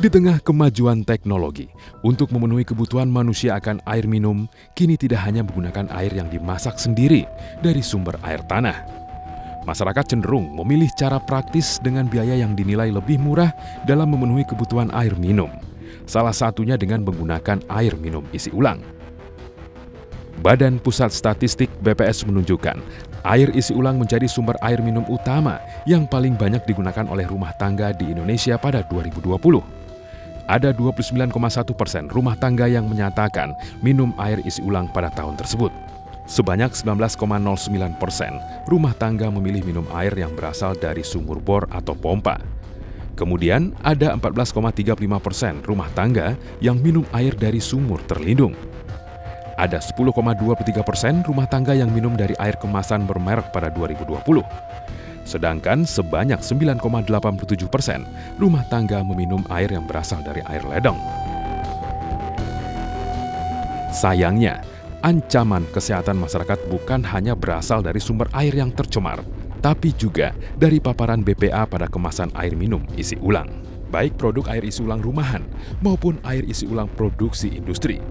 Di tengah kemajuan teknologi, untuk memenuhi kebutuhan manusia akan air minum, kini tidak hanya menggunakan air yang dimasak sendiri dari sumber air tanah. Masyarakat cenderung memilih cara praktis dengan biaya yang dinilai lebih murah dalam memenuhi kebutuhan air minum. Salah satunya dengan menggunakan air minum isi ulang. Badan Pusat Statistik BPS menunjukkan, air isi ulang menjadi sumber air minum utama yang paling banyak digunakan oleh rumah tangga di Indonesia pada 2020. Ada 29,1% rumah tangga yang menyatakan minum air isi ulang pada tahun tersebut. Sebanyak 19,09% rumah tangga memilih minum air yang berasal dari sumur bor atau pompa. Kemudian ada 14,35% rumah tangga yang minum air dari sumur terlindung. Ada 10,23% rumah tangga yang minum dari air kemasan bermerek pada 2020. Sedangkan sebanyak 9,87% rumah tangga meminum air yang berasal dari air ledeng. Sayangnya, ancaman kesehatan masyarakat bukan hanya berasal dari sumber air yang tercemar, tapi juga dari paparan BPA pada kemasan air minum isi ulang, baik produk air isi ulang rumahan maupun air isi ulang produksi industri.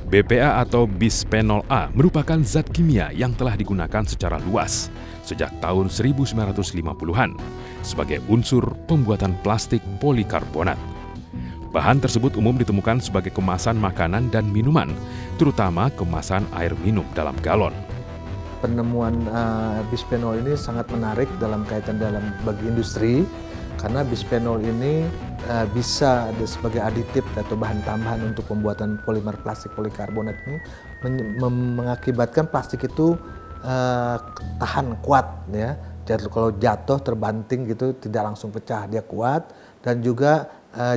BPA atau bisphenol A merupakan zat kimia yang telah digunakan secara luas sejak tahun 1950-an sebagai unsur pembuatan plastik polikarbonat. Bahan tersebut umum ditemukan sebagai kemasan makanan dan minuman, terutama kemasan air minum dalam galon. Penemuan bisphenol ini sangat menarik dalam kaitan bagi industri, karena bisphenol ini bisa sebagai aditif atau bahan tambahan untuk pembuatan polimer plastik polikarbonat ini mengakibatkan plastik itu tahan kuat ya. Jadi kalau jatuh terbanting gitu tidak langsung pecah, dia kuat dan juga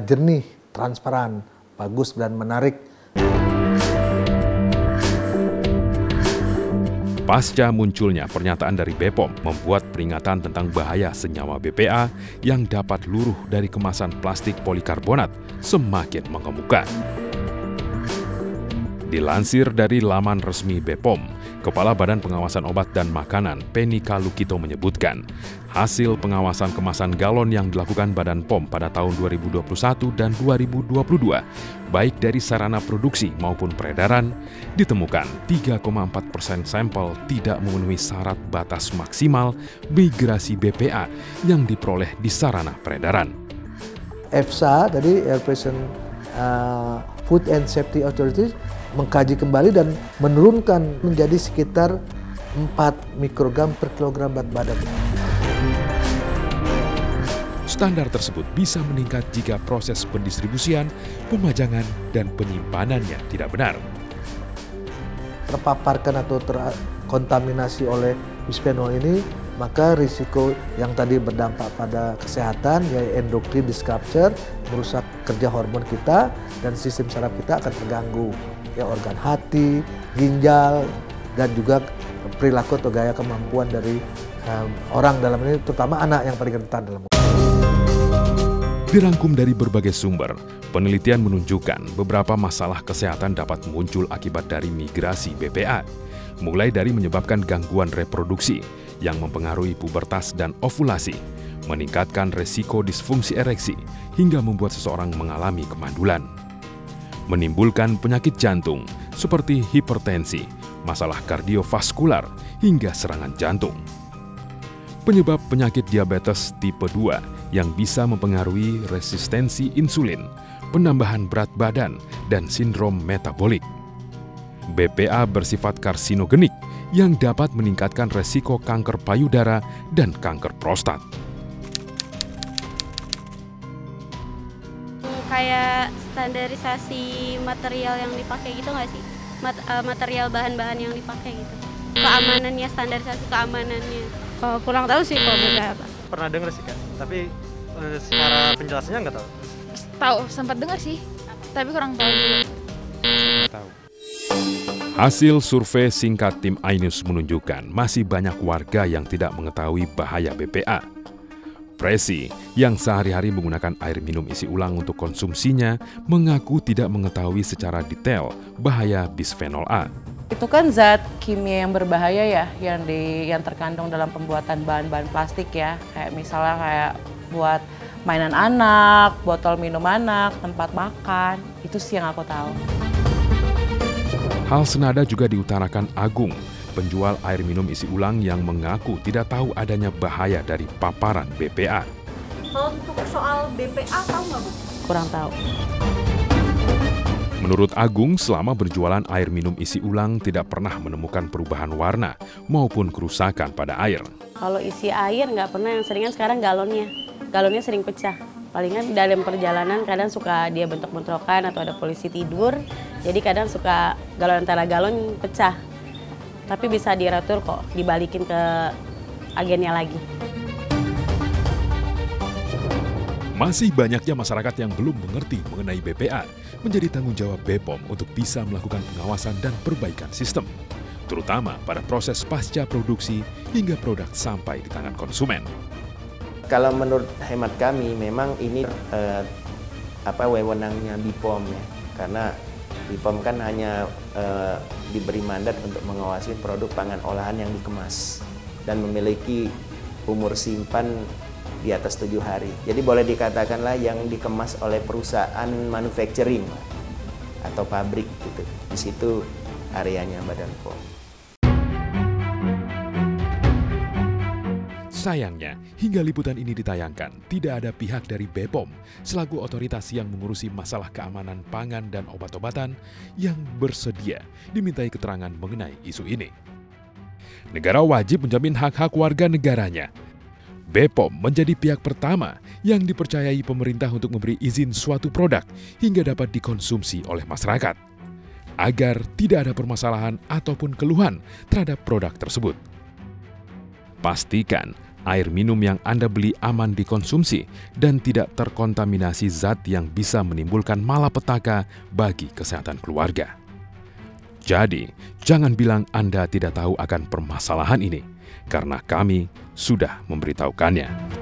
jernih, transparan, bagus dan menarik. Pasca munculnya pernyataan dari BPOM membuat peringatan tentang bahaya senyawa BPA yang dapat luruh dari kemasan plastik polikarbonat semakin mengemuka. Dilansir dari laman resmi BPOM, Kepala Badan Pengawasan Obat dan Makanan Penny Kalukito menyebutkan, hasil pengawasan kemasan galon yang dilakukan Badan POM pada tahun 2021 dan 2022, baik dari sarana produksi maupun peredaran, ditemukan 3,4% sampel tidak memenuhi syarat batas maksimal migrasi BPA yang diperoleh di sarana peredaran. EFSA, tadi Air Pollution Food and Safety Authority, mengkaji kembali dan menurunkan menjadi sekitar 4 mikrogram per kilogram berat badan. Standar tersebut bisa meningkat jika proses pendistribusian, pemajangan, dan penyimpanannya tidak benar. Terpaparkan atau terkontaminasi oleh bisphenol ini, maka risiko yang tadi berdampak pada kesehatan, yaitu endokrin disruptor, merusak kerja hormon kita dan sistem saraf kita akan terganggu. Ya, organ hati, ginjal, dan juga perilaku atau gaya kemampuan dari orang dalam ini, terutama anak yang paling rentan dalam. Dirangkum dari berbagai sumber, penelitian menunjukkan beberapa masalah kesehatan dapat muncul akibat dari migrasi BPA, mulai dari menyebabkan gangguan reproduksi yang mempengaruhi pubertas dan ovulasi, meningkatkan resiko disfungsi ereksi, hingga membuat seseorang mengalami kemandulan. Menimbulkan penyakit jantung seperti hipertensi, masalah kardiovaskular, hingga serangan jantung. Penyebab penyakit diabetes tipe 2 yang bisa mempengaruhi resistensi insulin, penambahan berat badan, dan sindrom metabolik. BPA bersifat karsinogenik yang dapat meningkatkan resiko kanker payudara dan kanker prostat. Kayak standarisasi material yang dipakai gitu nggak sih? Material bahan-bahan yang dipakai gitu. Keamanannya, standarisasi keamanannya. Oh, kurang tahu sih kalau BPA apa. Pernah dengar sih kan, tapi secara penjelasannya nggak tahu. Tahu, sempat dengar sih, tapi kurang tahu juga. Nggak tahu. Hasil survei singkat tim iNews menunjukkan masih banyak warga yang tidak mengetahui bahaya BPA. Presi, yang sehari-hari menggunakan air minum isi ulang untuk konsumsinya, mengaku tidak mengetahui secara detail bahaya bisphenol A. Itu kan zat kimia yang berbahaya ya, yang terkandung dalam pembuatan bahan-bahan plastik ya. Kayak misalnya buat mainan anak, botol minum anak, tempat makan. Itu sih yang aku tahu. Hal senada juga diutarakan Agung, penjual air minum isi ulang yang mengaku tidak tahu adanya bahaya dari paparan BPA. Kalau untuk soal BPA tahu nggak Bu? Kurang tahu. Menurut Agung, selama berjualan air minum isi ulang tidak pernah menemukan perubahan warna maupun kerusakan pada air. Kalau isi air nggak pernah, yang seringan sekarang galonnya. Galonnya sering pecah. Palingan dalam perjalanan kadang suka dia bentrok-bentrokan atau ada polisi tidur. Jadi kadang suka antara galon pecah. Tapi bisa diatur kok, dibalikin ke agennya lagi. Masih banyaknya masyarakat yang belum mengerti mengenai BPA, menjadi tanggung jawab BPOM untuk bisa melakukan pengawasan dan perbaikan sistem, terutama pada proses pasca produksi hingga produk sampai di tangan konsumen. Kalau menurut hemat kami, memang ini wewenangnya BPOM ya, karena BPOM kan hanya diberi mandat untuk mengawasi produk pangan olahan yang dikemas dan memiliki umur simpan di atas 7 hari. Jadi boleh dikatakanlah yang dikemas oleh perusahaan manufacturing atau pabrik gitu. Di situ areanya Badan POM. Sayangnya, hingga liputan ini ditayangkan, tidak ada pihak dari BPOM selaku otoritas yang mengurusi masalah keamanan pangan dan obat-obatan yang bersedia dimintai keterangan mengenai isu ini. Negara wajib menjamin hak-hak warga negaranya. BPOM menjadi pihak pertama yang dipercayai pemerintah untuk memberi izin suatu produk hingga dapat dikonsumsi oleh masyarakat, agar tidak ada permasalahan ataupun keluhan terhadap produk tersebut. Pastikan air minum yang Anda beli aman dikonsumsi dan tidak terkontaminasi zat yang bisa menimbulkan malapetaka bagi kesehatan keluarga. Jadi, jangan bilang Anda tidak tahu akan permasalahan ini, karena kami sudah memberitahukannya.